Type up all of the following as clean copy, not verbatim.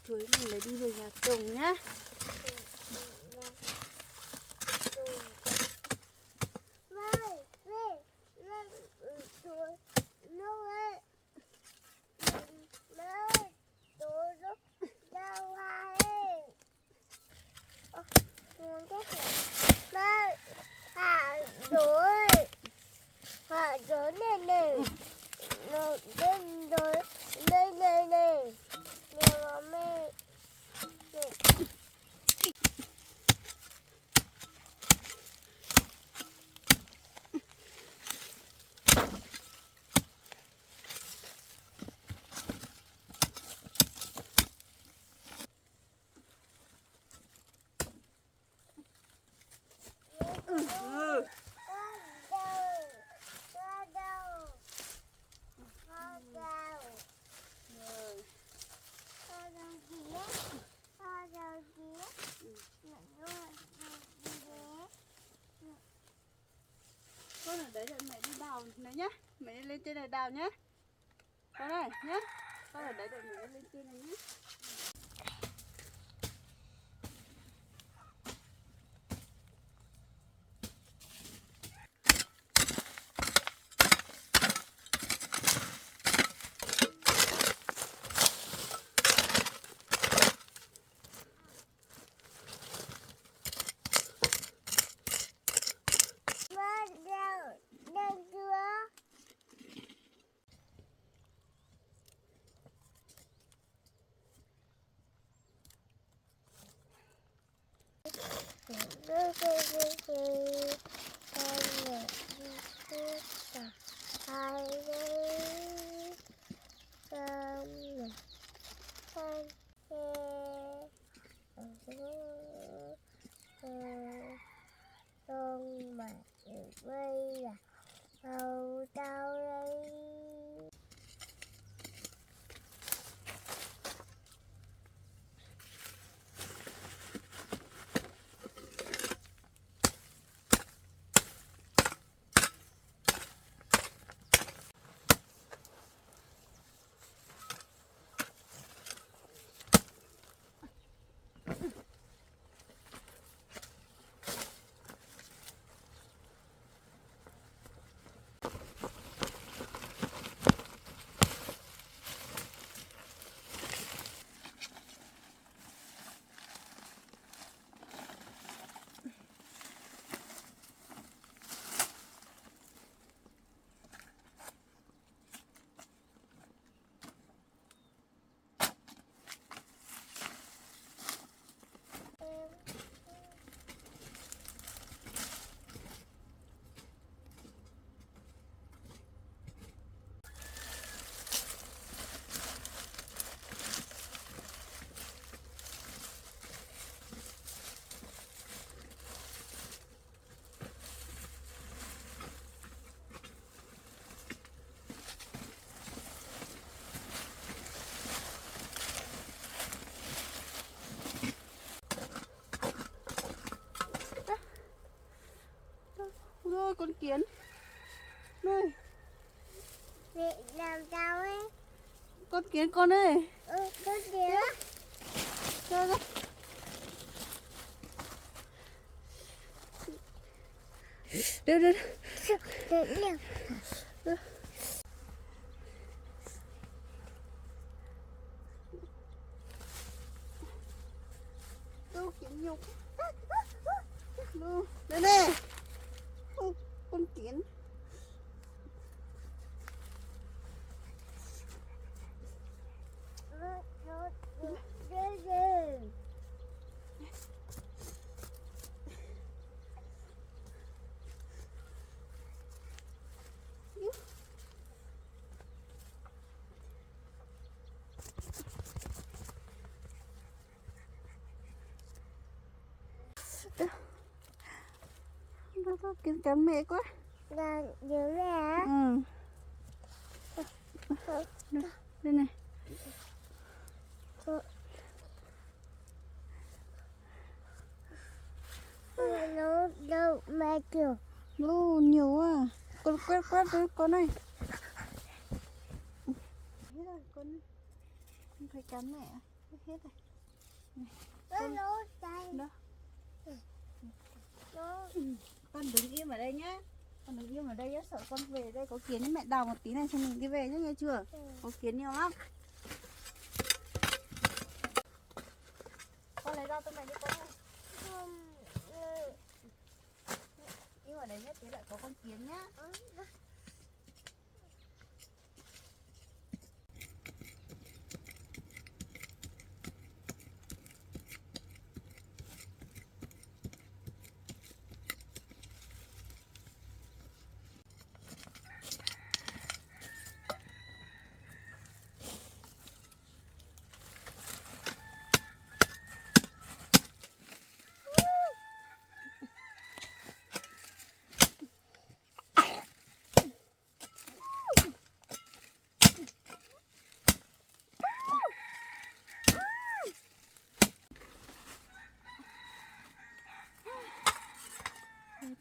chuối mình lấy đi về nhà trồng nhá. Con ở đấy rồi mẹ đi đào này nhá. Mẹ đi lên trên này đào nhá. Con này nhá. Con ở đấy rồi mẹ đi lên trên này nhá. Ôi, con kiến đây. Mẹ làm sao ấy? Con kiến con ơi. Con kiến. Ra ra. Đưa đưa. Đâu kiến nhục. Đây này. Con kiến. Nó kiến cắn mẹ quá. Là nhớ mẹ. Đây này. Nó đâu mẹ kiểu. Lô nhiều à. Con quét quét với con này. Con phải cắn mẹ. hết rồi. Nó đây. Đó. Nó Con đứng im ở đây nhá. Con đứng im ở đây nhá, sợ con về đây có kiến ấy, mẹ đào một tí này cho mình đi về nhá, nghe chưa? Có kiến nhiều lắm. Con lấy rau cho mẹ đi con ơi. Im ở đấy nhá, tí lại có con kiến nhá.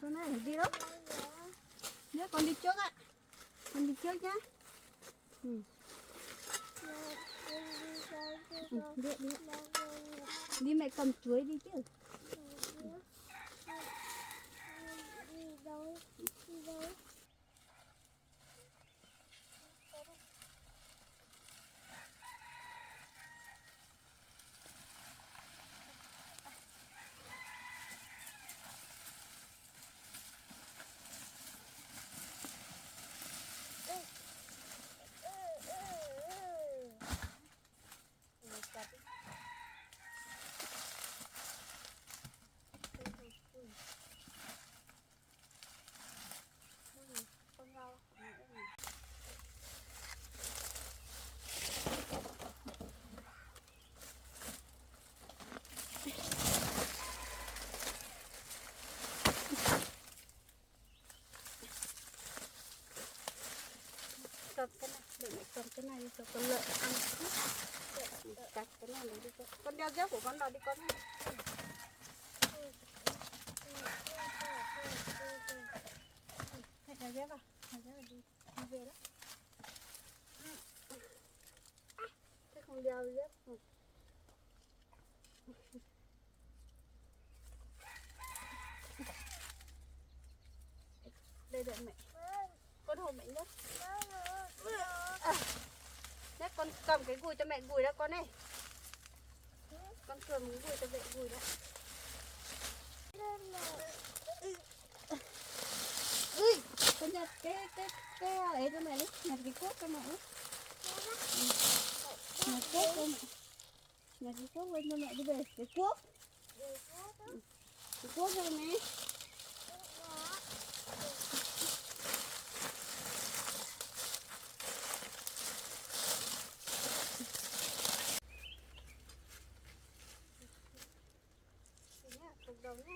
Con này đi đâu? Nhớ con đi trước ạ. Con đi trước nhá. Đi. Đi mẹ cầm chuối đi chứ. đi đâu? Đi đâu? Cầm cái này, để mẹ cầm cái này cho con lợn ăn. Cắt cái này đi con. Con đeo dép của con vào đi con ơi. Hãy đeo dép vào. Đeo dép vào đi về đó. Thế không đeo dép. Đây đợi mẹ. Con hôn mẹ nhé. Thế con cầm cái gùi cho mẹ gùi đó con ơi. Con cầm cái gùi cho mẹ gùi đó. Ui, con nhặt cái ấy cho mẹ đi, nhặt cái cuốc cho mẹ đi. Nhặt cuốc cho mẹ. Nhặt cái cuốc lên cho mẹ đi về. Cái cuốc. Cái cuốc cho mẹ. Đầu nhá.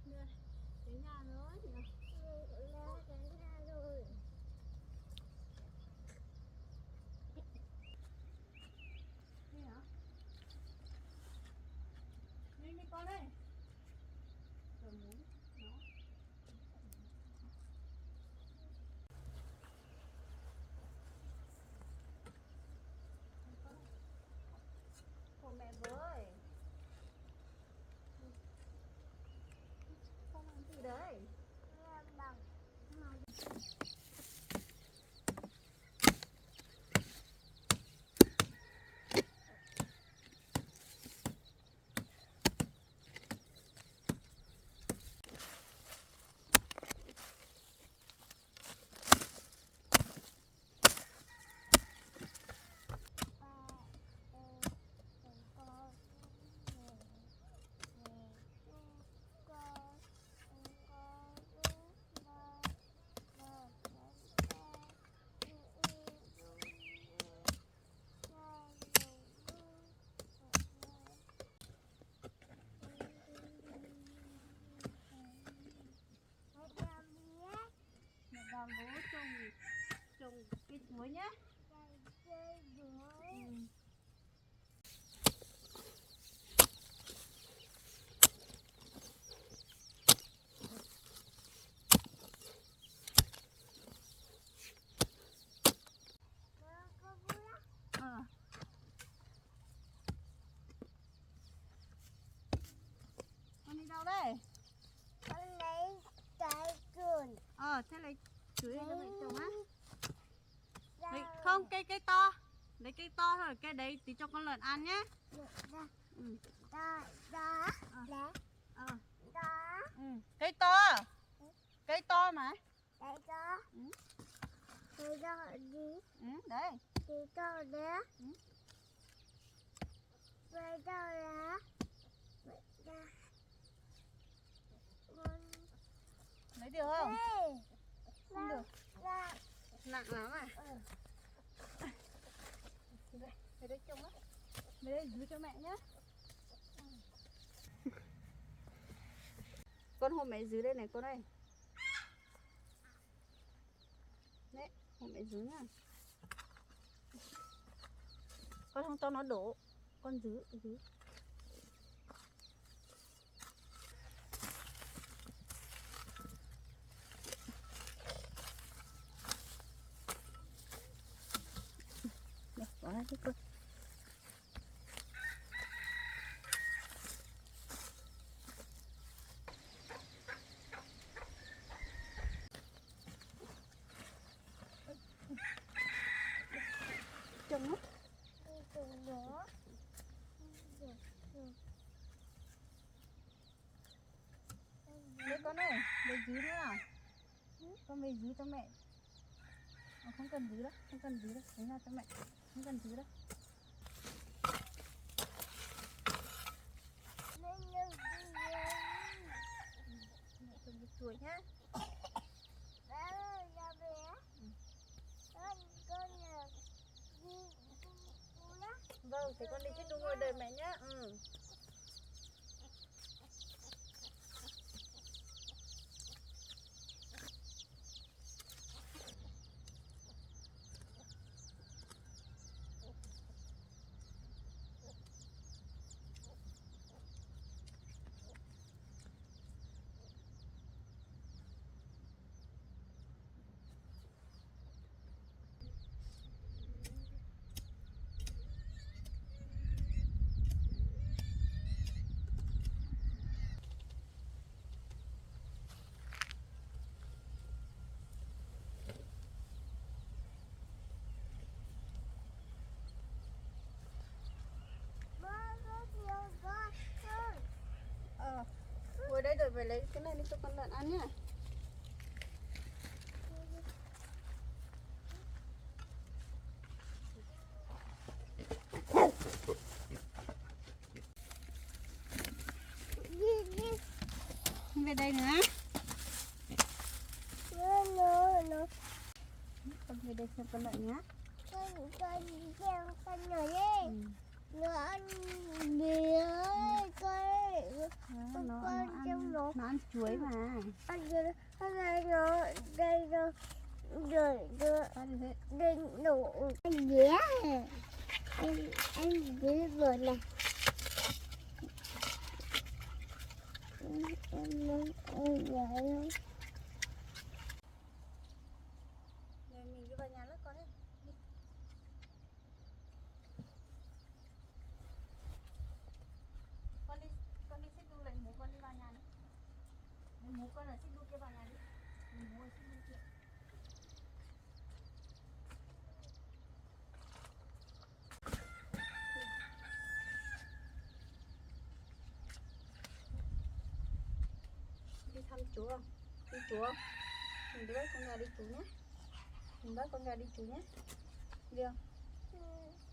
Đưa đến nhà rồi. Cây chuối nhá. Chơi đuổi. Có vui á. Con đi đâu đây? Con lấy trái chuồn. Thế lấy chuối cho mẹ trồng á. Lấy, Ra. không, cây to. Lấy cây to thôi, cây đấy tí cho con lợn ăn nhé. Ra. Ừ. Đó. Đó. Đó. Ờ. Đó. Ừ. Cây to. Cây to mà. Đấy đó. Ừ. Đấy đó đi. Đấy. Đấy đó đấy. Ừ. Đấy đó đấy. Đấy đó. Con. Lấy được không? Ê. Không được. Ra. Nặng lắm à? Lấy đấy trồng á. Lấy đây giữ cho mẹ nhé. Con hôm mẹ giữ đây này con ơi. Đấy, hôm mẹ giữ nhá. Con không cho nó đổ. Con giữ. Đây, bỏ ra cho con. Trồng nó. Trồng nữa. Đây con ơi, để giữ nữa nào. Con về giữ cho mẹ. Không cần giữ đâu, lấy ra cho mẹ. Không cần giữ đâu. Mẹ trồng cái chuối nhá. Vâng, thế con đi chết đu ngồi đợi mẹ nhá. Ngồi đây đợi về lấy cái này đi cho con lợn ăn nhá. Về đây nữa. Con về đây xem con lợn nhá. Con nhỏ đi. Nó ăn bia Nó trong ăn chuối mà. ăn đây nó đây nổ ăn dẻ ăn dẻ vừa này ăn dẻ luôn. Rồi mình đi vào nhà lớp con ấy. Đi. Con đi xích đu lấy bố con đi vào nhà đi. Lấy bố con ở xích đu kia vào nhà đi. Lấy bố ở xích đu kia. Đi thăm chú không? Đi chú không? Mình đi bắt con gà đi chú nhé. Mình bắt con gà đi chú nhé. Đi không?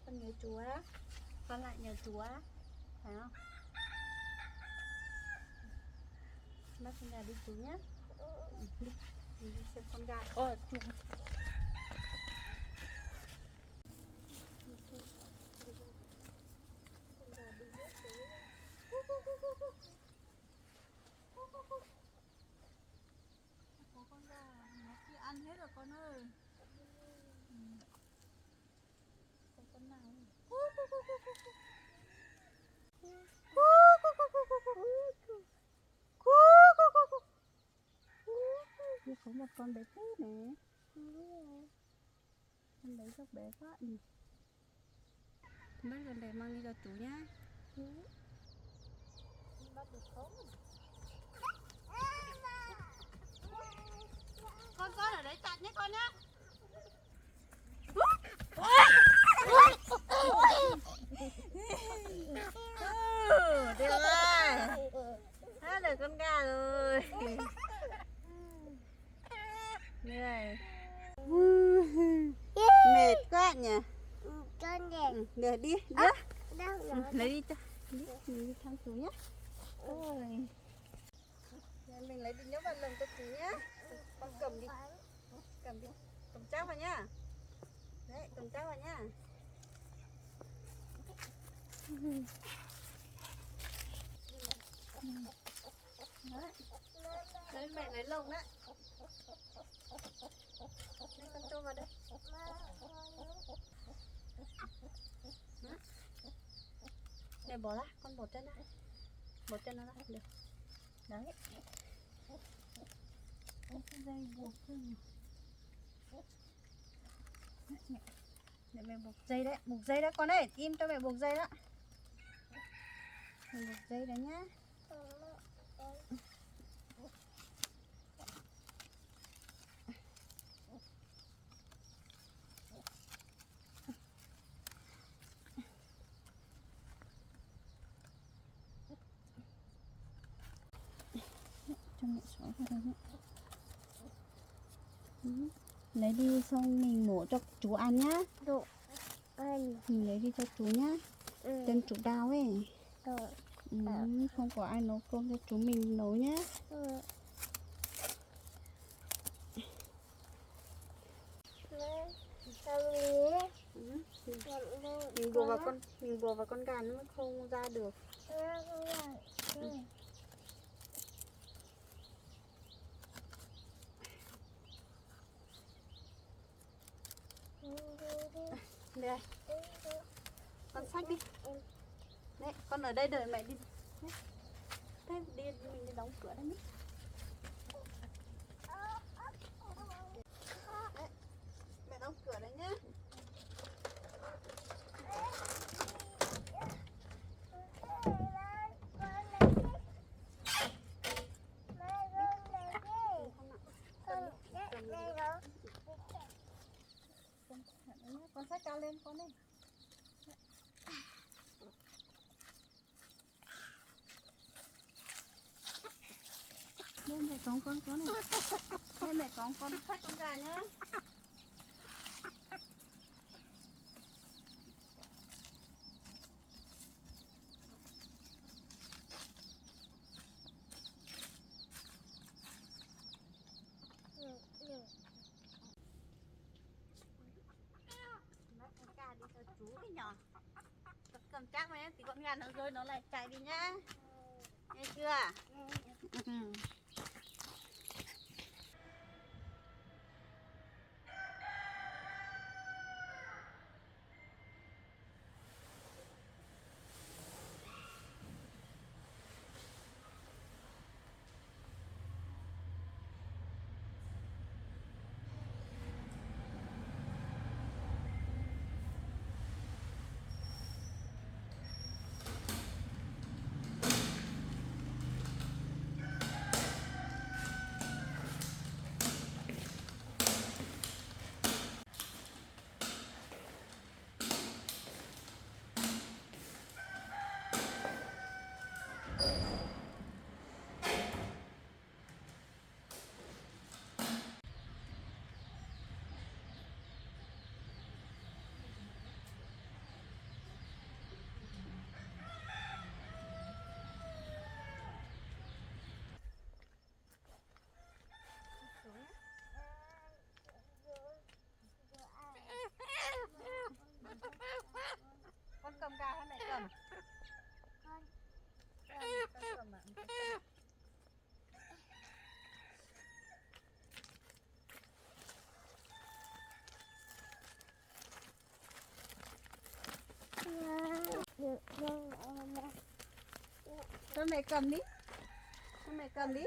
Con nhớ chú á. Con lại nhớ chú á. Phải không? Bắt con gà đi chú nhé. Đi. Mình đi xem con gà. Chú. Có con gà nó kia ăn hết rồi con ơi. Như có một con bé thế nè. Con bé rất bé quá. Mấy con bé mang đi cho chú nhá. Bắt được không? Con ở đấy chặt nhé con nhá. Được rồi. Hát được con gà rồi. Này. Mệt quá nhỉ. Con gì? Để đi, Đâu lấy đi cho. Đi thăm chú nhé. Rồi. Mình lấy đi nhớ vào lần cho chú nhé. Con cầm đi. Cầm đi. Cầm chắc vào nhá. Đấy, cầm chắc vào nhá. Đấy. Đấy, mẹ lấy lồng đấy. Đây, con cho vào đây. Để bỏ ra, con bỏ chân ra. Bỏ chân nó ra, được. Đấy. Cái dây buộc thôi nhỉ. Để mẹ buộc dây đấy con ơi, im cho mẹ buộc dây đó. Mẹ buộc dây đấy nhá. Cho mẹ xóa vào đây nhé. Lấy đi xong mình mổ cho chú ăn nhá. Được. Anh. Mình lấy đi cho chú nhá. Tên chú Đào ấy. Không có ai nấu cơm cho chú mình nấu nhá. Mình bùa vào con gà nó không ra được. Đây. Con xách đi. Đấy, con ở đây đợi mẹ đi. Thế đi mình đi đóng cửa đấy nhé. Đấy, mẹ đóng cửa đấy nhé. Con xách cao lên con đi. Đây mẹ cõng con này. Đây mẹ cõng con xách con gà nhá. Chú cái nhỏ cầm chắc mà thì con gà nó rơi nó lại chạy đi nhá, nghe chưa? cho mẹ cầm đi, cho mẹ cầm đi.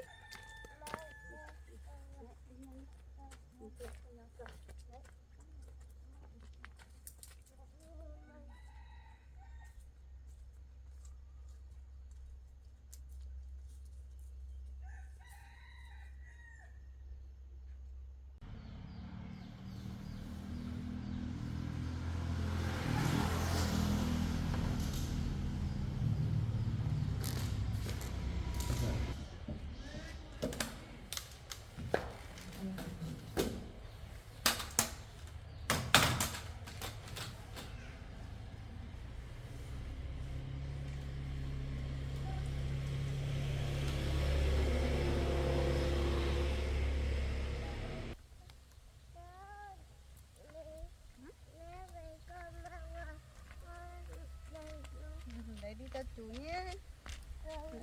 Đấy đi cho chú nhé,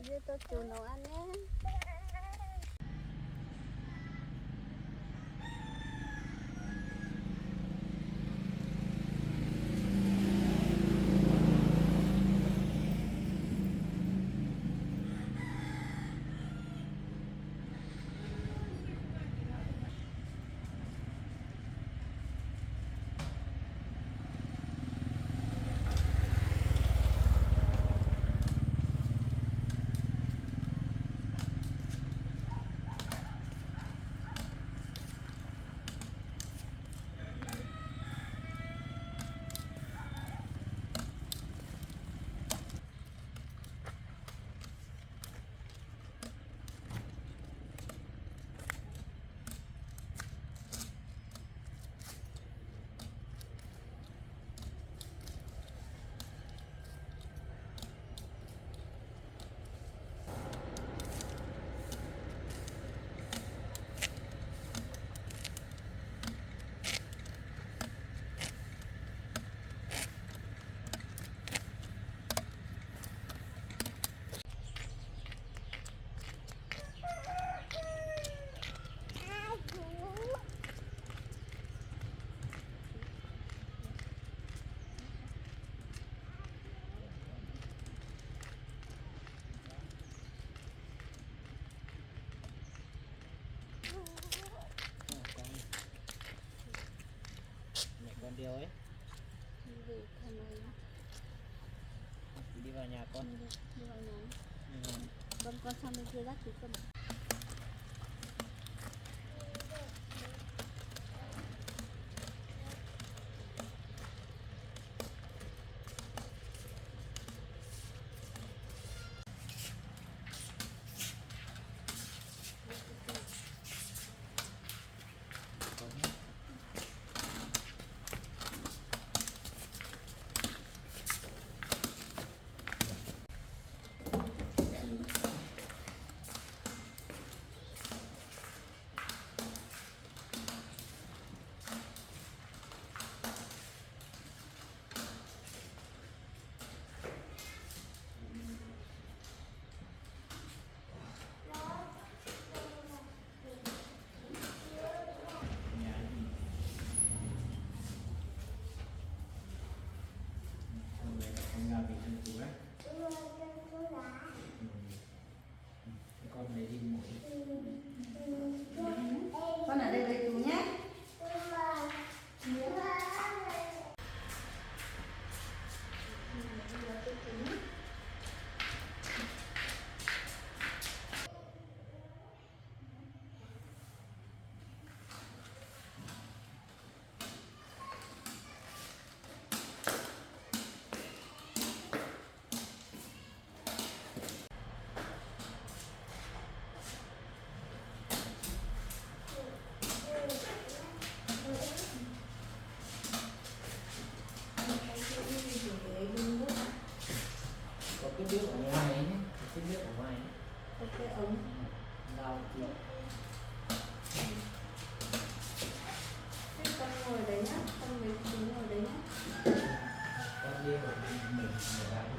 đi cho chú nấu ăn nhé. Mẹ con điều ấy Đi về thằng này, đi vào nhà con. đi vào nhà. Ừ. Con sang bên kia rác chú cầm. Nhà bị chân chú ấy. Con này đi ngủ. Con ở đây với chú nhé. Có cái nước ở ngoài ấy nhé. Cái nước ở ngoài ấy. Có cái ống. Rau thì Con ngồi đấy nhá, con với chú ngồi đấy nhá. con đi ở mình ở đây.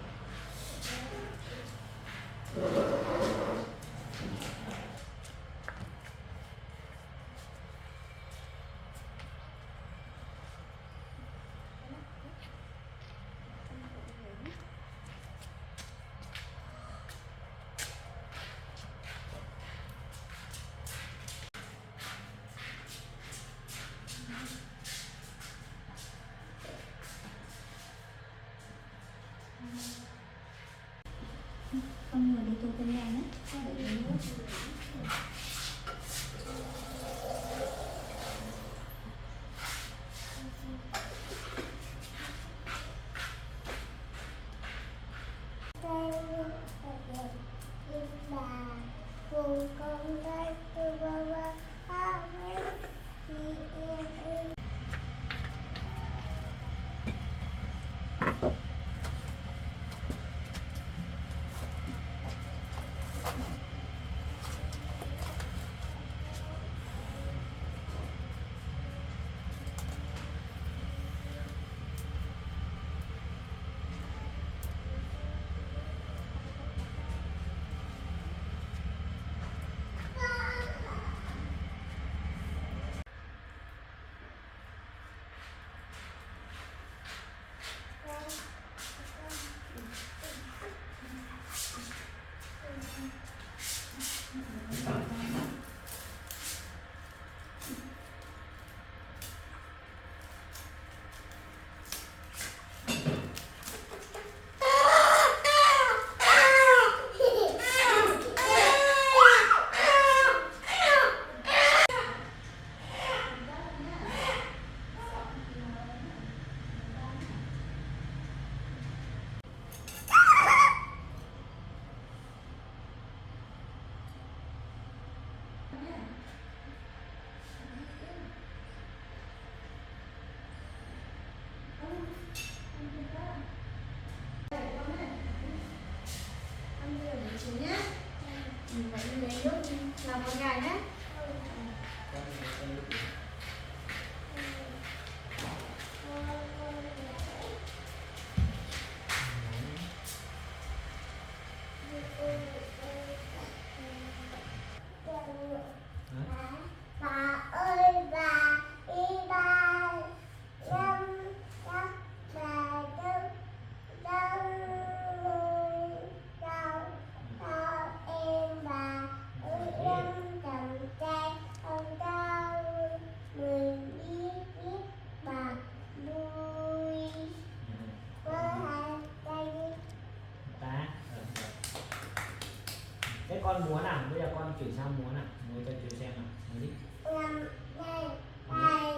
con múa nào, bây giờ con chuyển sang múa nào, múa cho chú xem nào, múa đi. Làm đây, đây,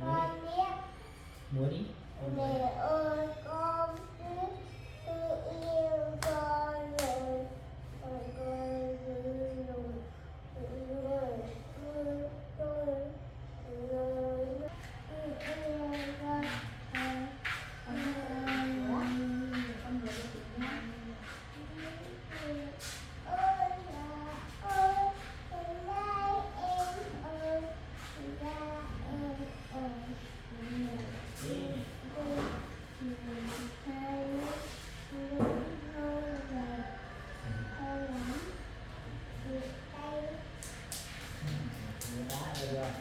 con biết. Múa đi. Con múa đi. Mẹ ơi con biết tôi yêu con rồi, con rồi Con người cho chị nhá. Múa đã được rồi.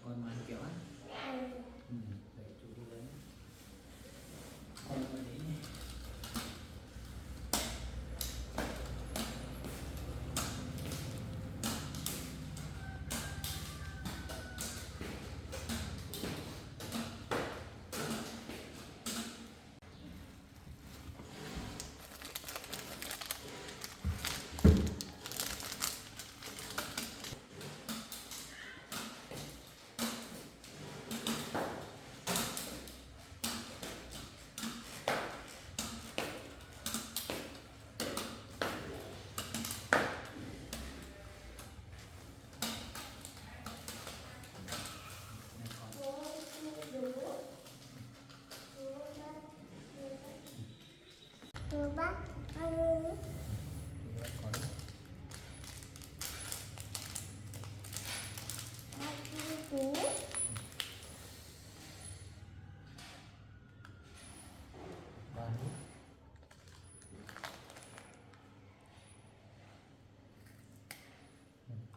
Con mang kiểu á. Để chú đi lấy. Con ở đấy nhé. bác chú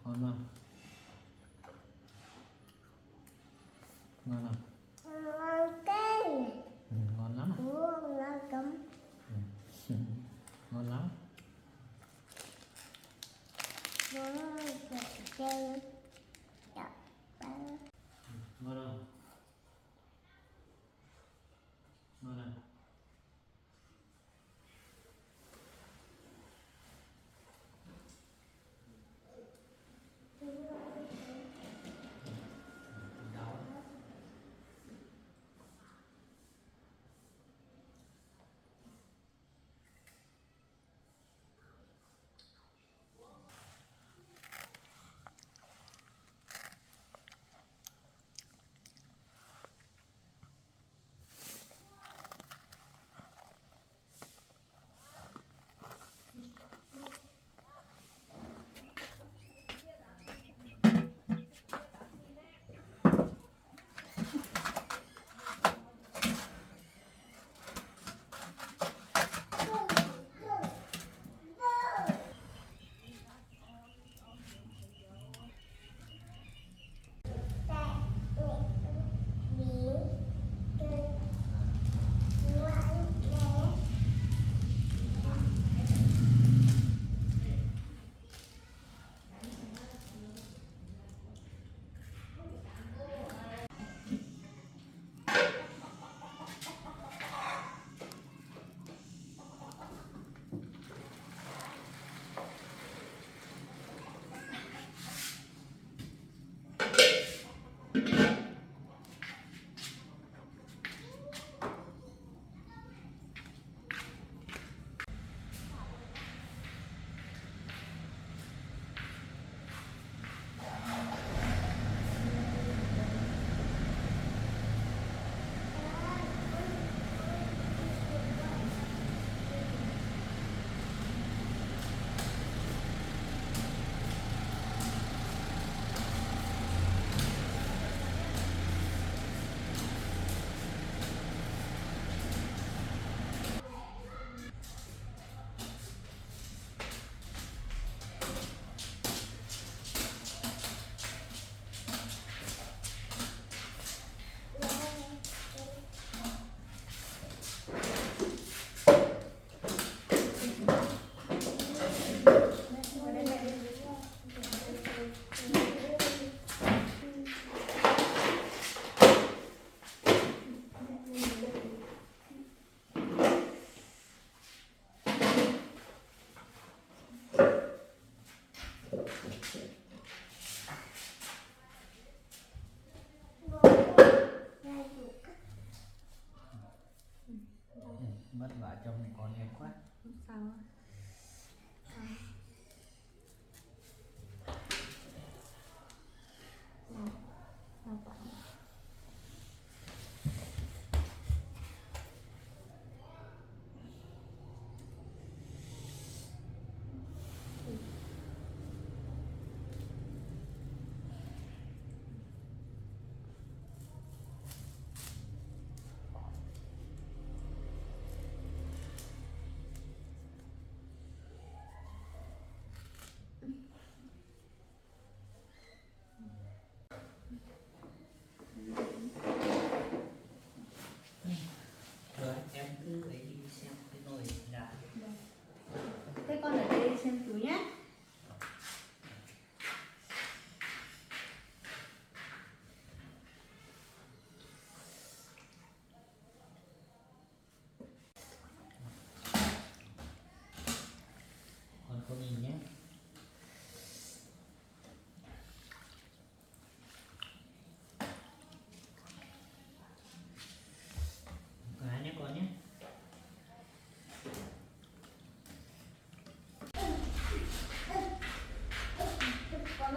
Ngon không? Ngon không? ngon cây Ngon lắm à? ngon cấm Ngon lắm. ngon cây chọc Ngon không? Ngon không?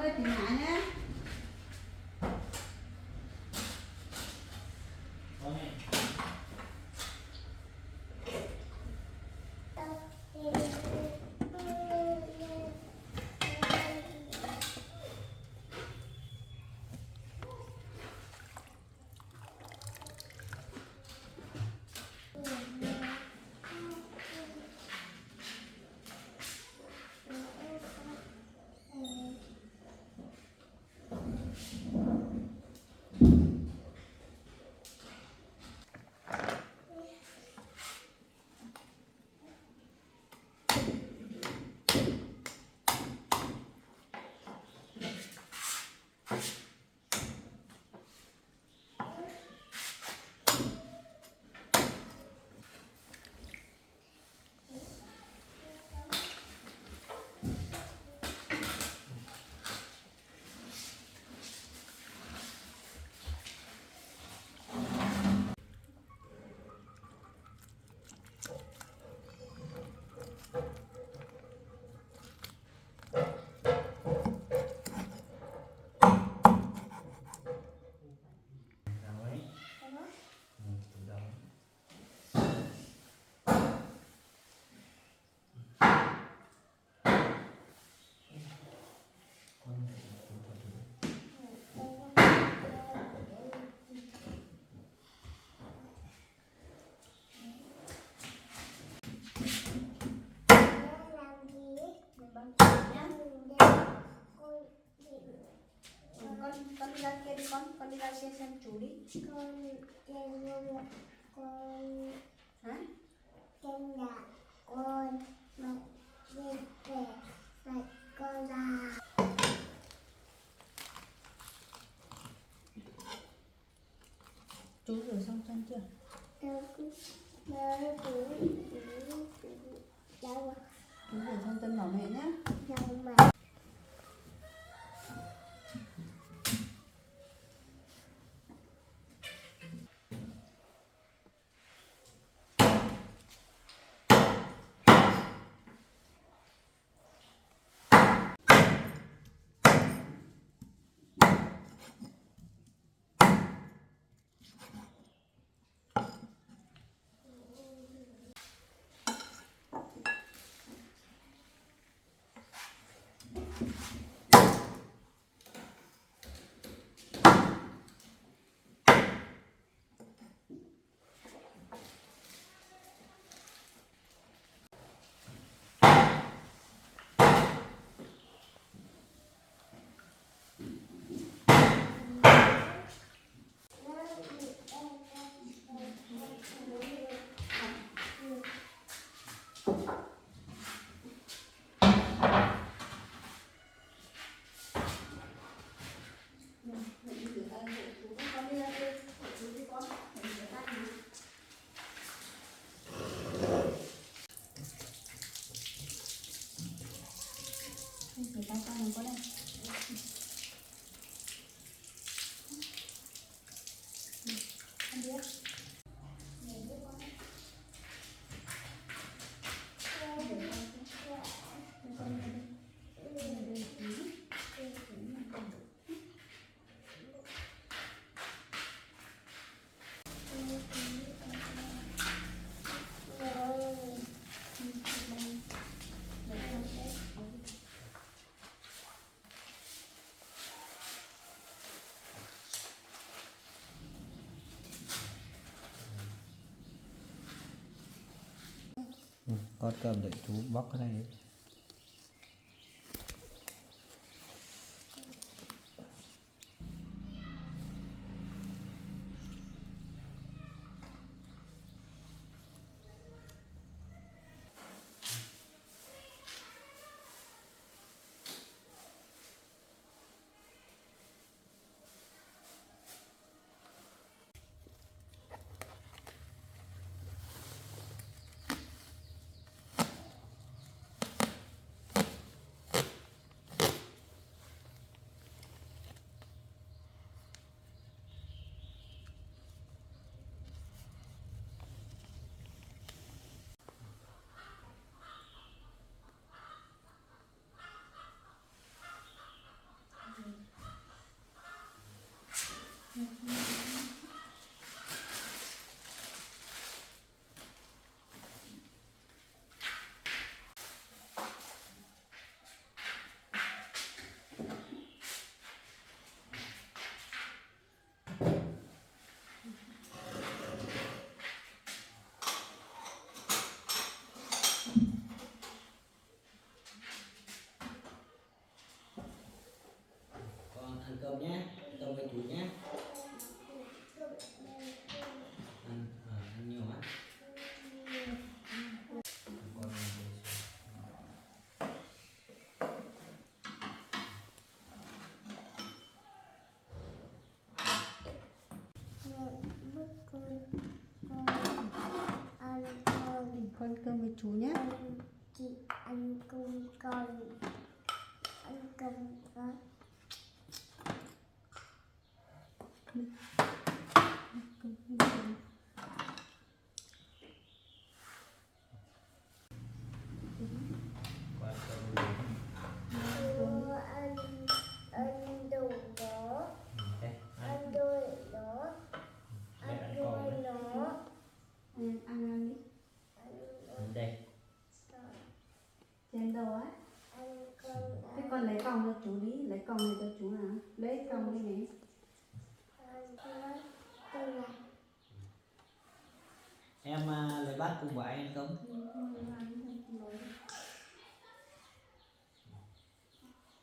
ơi chị Ngại nhé. Con đi ra kia đi con đi ra kia xem chú đi. Con Hả? Con là con mặt về mặt con là Chú rửa xong chân chưa? đâu Chú rửa xong chân bảo mẹ nhé. đâu mà Con đi ra kia, chú đi con. Mẹ rửa tay nào. Rửa tay con đừng có đây. Con đi á. Con cầm để chú bóc cái này. Con ăn cơm nhé, cơm với chú nhé. Ăn nhiều á. Con ăn Con cơm với chú nhé. chị ăn cơm con ăn cơm con qua cơm Cô ăn đồ đó đây, ăn đôi đó đây ăn ăn đôi con đấy. đó Ăn đi. Ăn đây. Chén đồ á. ăn cơm Thế con lấy còng cho chú đi, lấy còng này cho chú nào. Lấy còng đi này. ăn cơm tôi là Em lấy bát cùng bọn anh ăn cơm.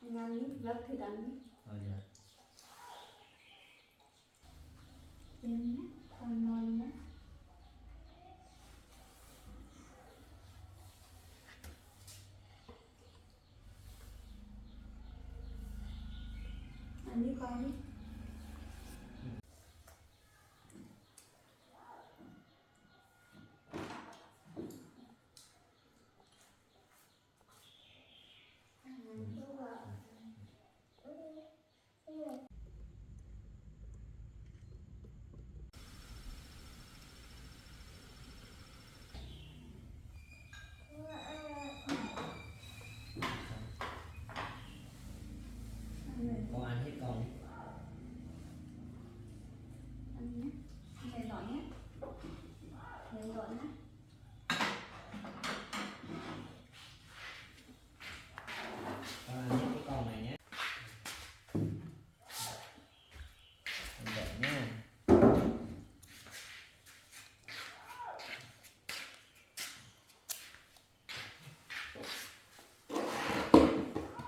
Anh ăn đi, gấp thì ăn đi. Dạ. Chén nhé, con ngon nhé. Ăn đi con đi. Con ăn hết con đi. Ăn nhé. Lấy giỏi nhé. Lấy giỏi nhé. Con ăn hết cái con này nhé. Ăn vậy nha.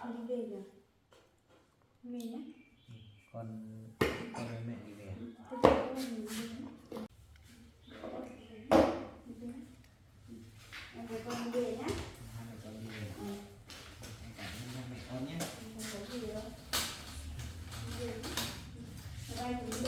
Con đi về nhỉ? Về nhé. Con với mẹ đi về. Thế cho con mình về nhé. Em với con về nhé. Hai mẹ con đi về. Em cảm ơn mẹ con nhé. Không có gì đâu. Về nhé. Bye bye.